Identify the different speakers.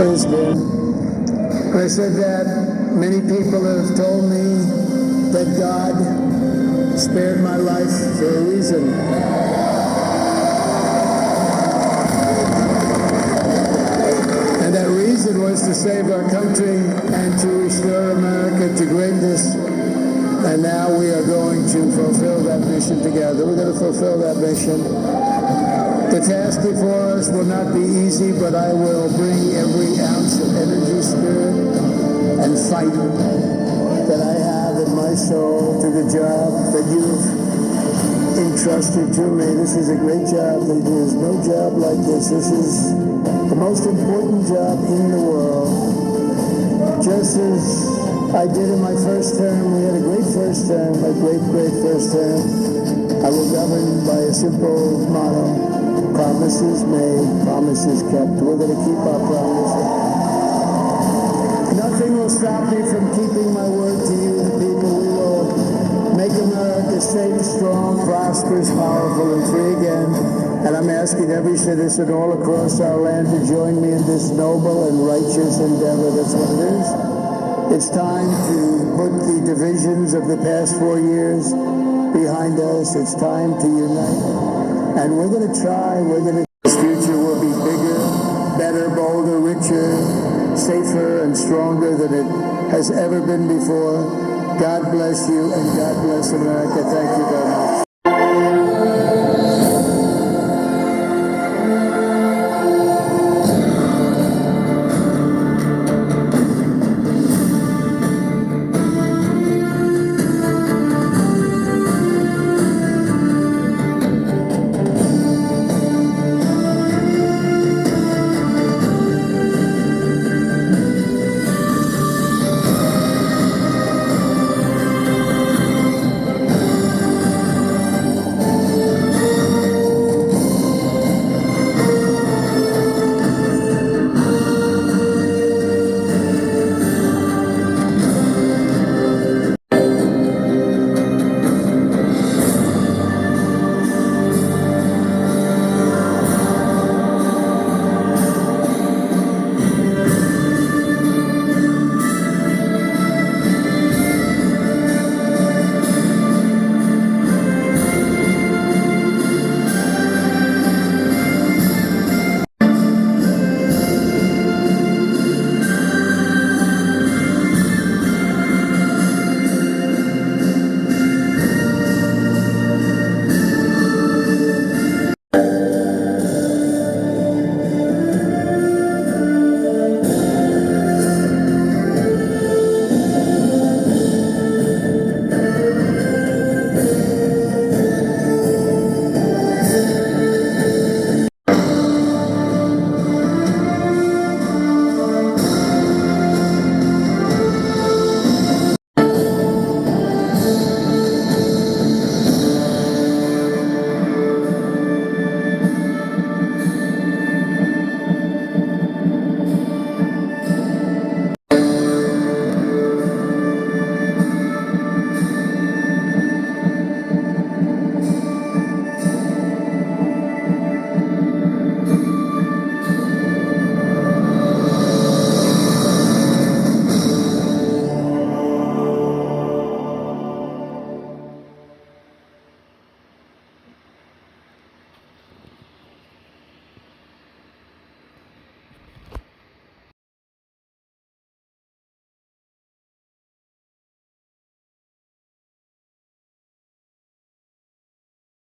Speaker 1: has been. I said that many people have told me that God spared my life for a reason. And that reason was to save our country and to restore America to greatness. And now we are going to fulfill that mission together. We're going to fulfill that mission. The task before us will not be easy, but I will bring every ounce of energy, spirit, and fight that I have in my soul to the job that you've entrusted to me. This is a great job. There is no job like this. This is the most important job in the world. Just as I did in my first term, we had a great first term, a great first term. I will govern by a simple motto. Promises made, promises kept. We're going to keep our promises. Nothing will stop me from keeping my word to you, the people. We will make America safe, strong, prosperous, powerful, and free again. And I'm asking every citizen all across our land to join me in this noble and righteous endeavor. That's what it is. It's time to put the divisions of the past 4 years behind us. It's time to unite. And we're going to try. This future will be bigger, better, bolder, richer, safer, and stronger than it has ever been before. God bless you, and God bless America. Thank you, God.